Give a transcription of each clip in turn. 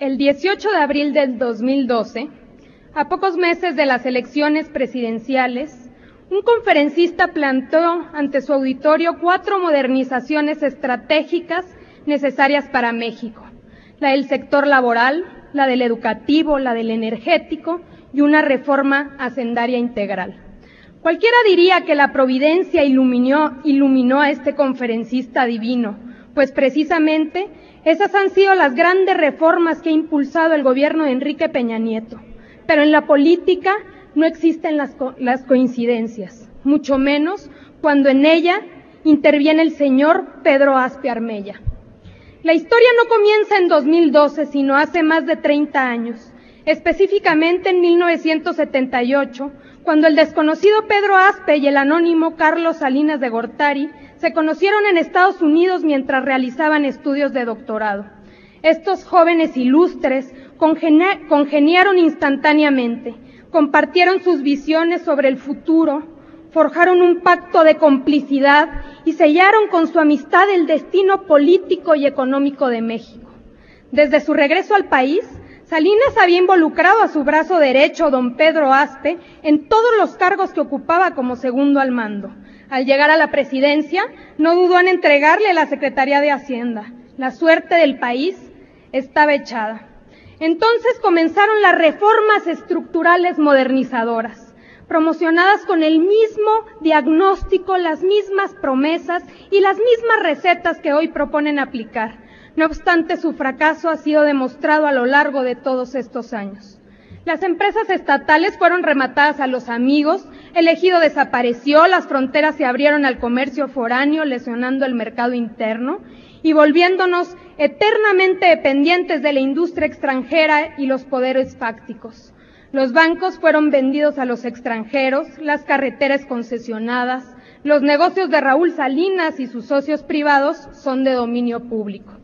El 18 de abril del 2012, a pocos meses de las elecciones presidenciales, un conferencista planteó ante su auditorio 4 modernizaciones estratégicas necesarias para México: la del sector laboral, la del educativo, la del energético y una reforma hacendaria integral. Cualquiera diría que la providencia iluminó a este conferencista divino, pues precisamente esas han sido las grandes reformas que ha impulsado el gobierno de Enrique Peña Nieto. Pero en la política no existen las coincidencias, mucho menos cuando en ella interviene el señor Pedro Aspe Armella. La historia no comienza en 2012, sino hace más de 30 años, específicamente en 1978, cuando el desconocido Pedro Aspe y el anónimo Carlos Salinas de Gortari se conocieron en Estados Unidos mientras realizaban estudios de doctorado. Estos jóvenes ilustres congeniaron instantáneamente, compartieron sus visiones sobre el futuro, forjaron un pacto de complicidad y sellaron con su amistad el destino político y económico de México. Desde su regreso al país, Salinas había involucrado a su brazo derecho, don Pedro Aspe, en todos los cargos que ocupaba como segundo al mando. Al llegar a la presidencia, no dudó en entregarle la Secretaría de Hacienda. La suerte del país estaba echada. Entonces comenzaron las reformas estructurales modernizadoras, promocionadas con el mismo diagnóstico, las mismas promesas y las mismas recetas que hoy proponen aplicar. No obstante, su fracaso ha sido demostrado a lo largo de todos estos años. Las empresas estatales fueron rematadas a los amigos, el ejido desapareció, las fronteras se abrieron al comercio foráneo, lesionando el mercado interno y volviéndonos eternamente dependientes de la industria extranjera y los poderes fácticos. Los bancos fueron vendidos a los extranjeros, las carreteras concesionadas, los negocios de Raúl Salinas y sus socios privados son de dominio público.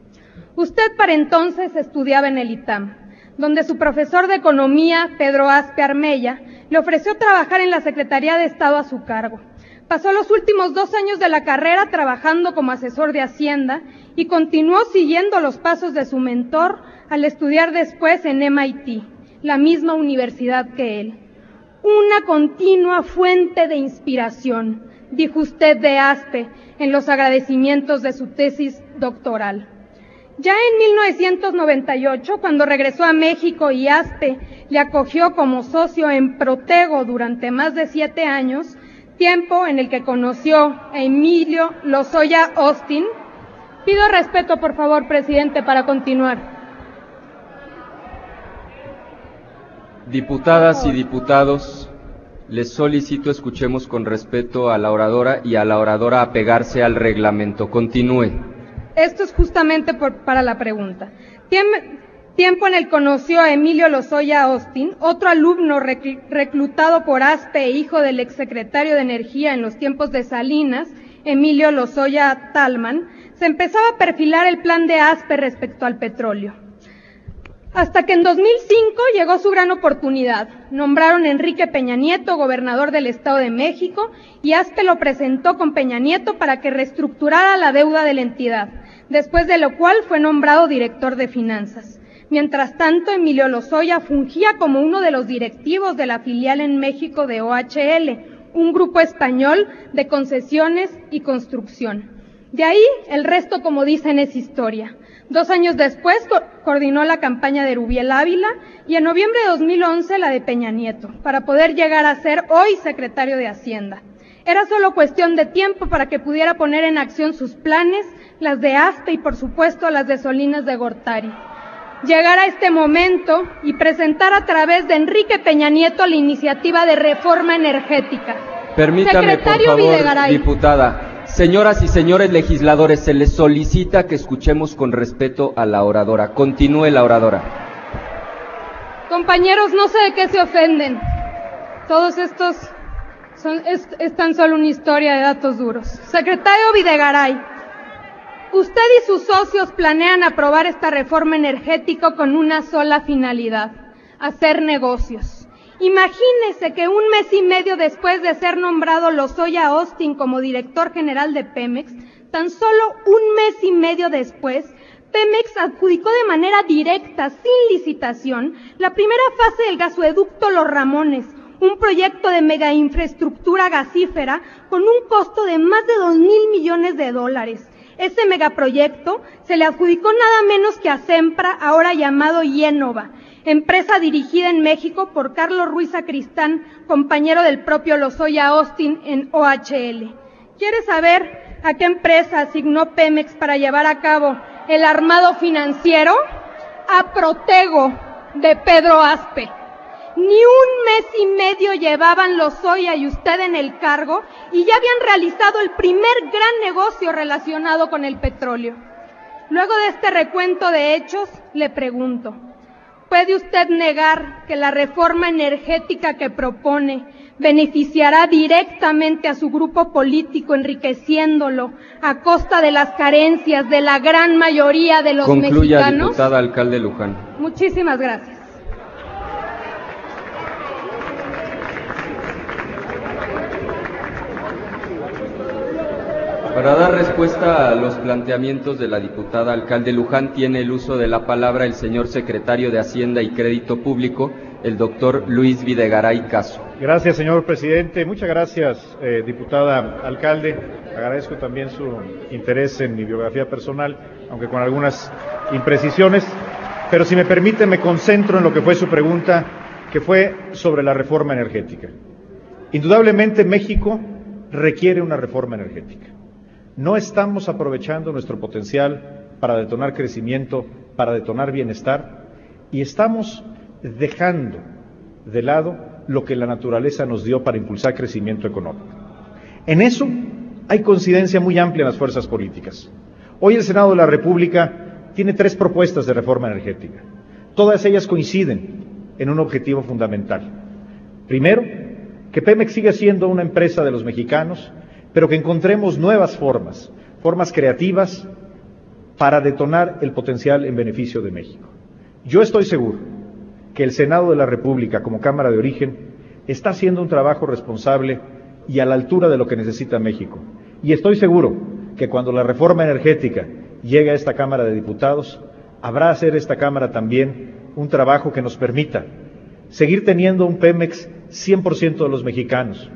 Usted para entonces estudiaba en el ITAM, donde su profesor de economía, Pedro Aspe Armella, le ofreció trabajar en la Secretaría de Estado a su cargo. Pasó los últimos 2 años de la carrera trabajando como asesor de Hacienda y continuó siguiendo los pasos de su mentor al estudiar después en MIT, la misma universidad que él. Una continua fuente de inspiración, dijo usted de Aspe en los agradecimientos de su tesis doctoral. Ya en 1998, cuando regresó a México y Aspe le acogió como socio en Protego durante más de 7 años, tiempo en el que conoció a Emilio Lozoya Austin. Pido respeto, por favor, presidente, para continuar. Diputadas y diputados, les solicito escuchemos con respeto a la oradora y a la oradora apegarse al reglamento. Continúe. Esto es justamente para la pregunta. Tiempo en el que conoció a Emilio Lozoya Austin, otro alumno reclutado por Aspe e hijo del exsecretario de Energía en los tiempos de Salinas, Emilio Lozoya Talman, se empezaba a perfilar el plan de Aspe respecto al petróleo. Hasta que en 2005 llegó su gran oportunidad. Nombraron a Enrique Peña Nieto gobernador del Estado de México y Aspe lo presentó con Peña Nieto para que reestructurara la deuda de la entidad, después de lo cual fue nombrado director de finanzas. Mientras tanto, Emilio Lozoya fungía como uno de los directivos de la filial en México de OHL, un grupo español de concesiones y construcción. De ahí, el resto, como dicen, es historia. 2 años después coordinó la campaña de Rubiel Ávila y en noviembre de 2011 la de Peña Nieto, para poder llegar a ser hoy secretario de Hacienda. Era solo cuestión de tiempo para que pudiera poner en acción sus planes, las de Aspe y por supuesto las de Salinas de Gortari. Llegar a este momento y presentar a través de Enrique Peña Nieto la iniciativa de reforma energética. Permítame, Secretario por favor, Videgaray. Diputada. Señoras y señores legisladores, se les solicita que escuchemos con respeto a la oradora. Continúe la oradora. Compañeros, no sé de qué se ofenden. Todos estos es tan solo una historia de datos duros. Secretario Videgaray, usted y sus socios planean aprobar esta reforma energética con una sola finalidad: hacer negocios. Imagínese que 1 mes y medio después de ser nombrado Lozoya Austin como director general de Pemex, tan solo 1 mes y medio después, Pemex adjudicó de manera directa, sin licitación, la primera fase del gasoducto Los Ramones, un proyecto de megainfraestructura gasífera con un costo de más de 2,000 millones de dólares. Ese megaproyecto se le adjudicó nada menos que a Sempra, ahora llamado Iénova, empresa dirigida en México por Carlos Ruiz Sacristán, compañero del propio Lozoya Austin en OHL. ¿Quiere saber a qué empresa asignó Pemex para llevar a cabo el armado financiero? A Protego, de Pedro Aspe. Ni un mes y medio llevaban Lozoya y usted en el cargo y ya habían realizado el primer gran negocio relacionado con el petróleo. Luego de este recuento de hechos, le pregunto, ¿puede usted negar que la reforma energética que propone beneficiará directamente a su grupo político, enriqueciéndolo a costa de las carencias de la gran mayoría de los mexicanos? Concluya, diputada Alcalde Luján. Muchísimas gracias. Para dar respuesta a los planteamientos de la diputada Alcalde Luján, tiene el uso de la palabra el señor secretario de Hacienda y Crédito Público, el doctor Luis Videgaray Caso. Gracias, señor presidente. Muchas gracias, diputada Alcalde. Agradezco también su interés en mi biografía personal, aunque con algunas imprecisiones. Pero si me permite, me concentro en lo que fue su pregunta, que fue sobre la reforma energética. Indudablemente, México requiere una reforma energética. No estamos aprovechando nuestro potencial para detonar crecimiento, para detonar bienestar, y estamos dejando de lado lo que la naturaleza nos dio para impulsar crecimiento económico. En eso hay coincidencia muy amplia en las fuerzas políticas. Hoy el Senado de la República tiene 3 propuestas de reforma energética. Todas ellas coinciden en un objetivo fundamental. Primero, que Pemex siga siendo una empresa de los mexicanos, pero que encontremos nuevas formas creativas para detonar el potencial en beneficio de México. Yo estoy seguro que el Senado de la República, como Cámara de Origen, está haciendo un trabajo responsable y a la altura de lo que necesita México. Y estoy seguro que cuando la reforma energética llegue a esta Cámara de Diputados, habrá hacer esta Cámara también un trabajo que nos permita seguir teniendo un Pemex 100% de los mexicanos,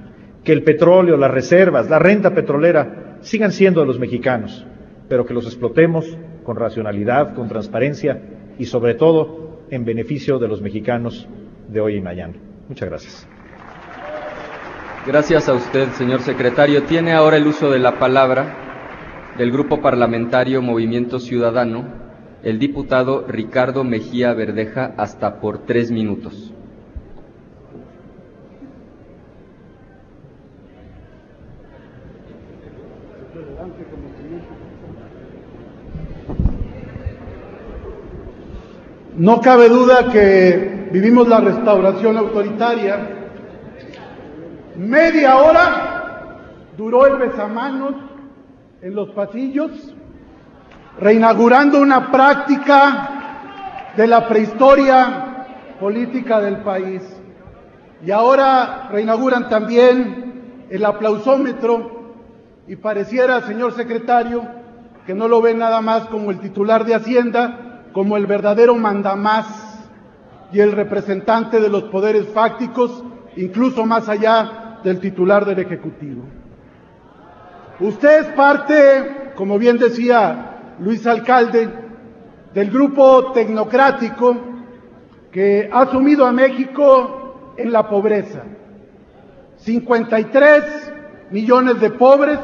que el petróleo, las reservas, la renta petrolera sigan siendo de los mexicanos, pero que los explotemos con racionalidad, con transparencia y sobre todo en beneficio de los mexicanos de hoy y mañana. Muchas gracias. Gracias a usted, señor secretario. Tiene ahora el uso de la palabra del Grupo Parlamentario Movimiento Ciudadano, el diputado Ricardo Mejía Verdeja, hasta por 3 minutos. No cabe duda que vivimos la restauración autoritaria. Media hora duró el besamanos en los pasillos, reinaugurando una práctica de la prehistoria política del país. Y ahora reinauguran también el aplausómetro y pareciera, señor secretario, que no lo ven nada más como el titular de Hacienda, como el verdadero mandamás y el representante de los poderes fácticos, incluso más allá del titular del Ejecutivo. Usted es parte, como bien decía Luis Alcalde, del grupo tecnocrático que ha sumido a México en la pobreza. 53 millones de pobres,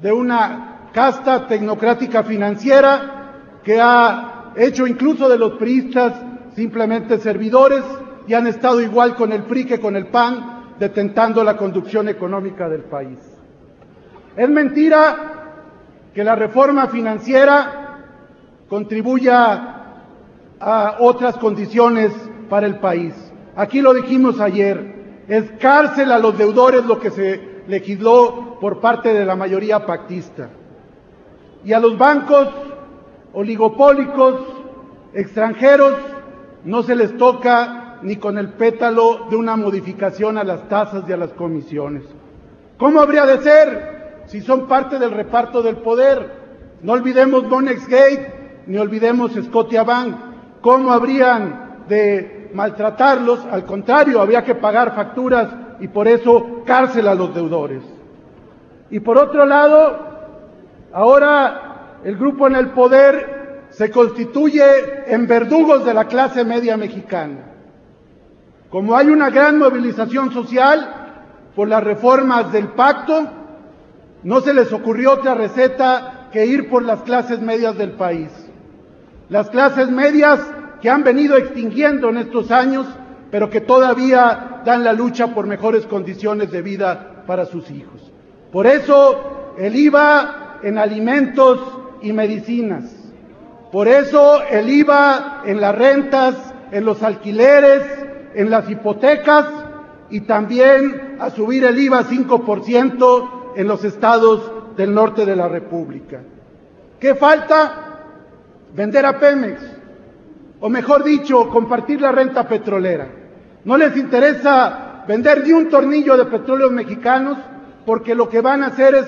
de una casta tecnocrática financiera que ha hecho incluso de los priistas simplemente servidores y han estado igual con el PRI que con el PAN, detentando la conducción económica del país. Es mentira que la reforma financiera contribuya a otras condiciones para el país. Aquí lo dijimos ayer, es cárcel a los deudores lo que se legisló por parte de la mayoría pactista. Y a los bancos oligopólicos extranjeros no se les toca ni con el pétalo de una modificación a las tasas y a las comisiones. ¿Cómo habría de ser si son parte del reparto del poder? No olvidemos Monex Gate, ni olvidemos Scotiabank. ¿Cómo habrían de maltratarlos? Al contrario, habría que pagar facturas y por eso cárcel a los deudores. Y por otro lado, ahora el grupo en el poder se constituye en verdugos de la clase media mexicana. Como hay una gran movilización social por las reformas del pacto, no se les ocurrió otra receta que ir por las clases medias del país. Las clases medias que han venido extinguiendo en estos años, pero que todavía dan la lucha por mejores condiciones de vida para sus hijos. Por eso el IVA en alimentos y medicinas. Por eso el IVA en las rentas, en los alquileres, en las hipotecas y también a subir el IVA 5% en los estados del norte de la República. ¿Qué falta? Vender a Pemex, o mejor dicho, compartir la renta petrolera. No les interesa vender ni un tornillo de petróleos mexicanos porque lo que van a hacer es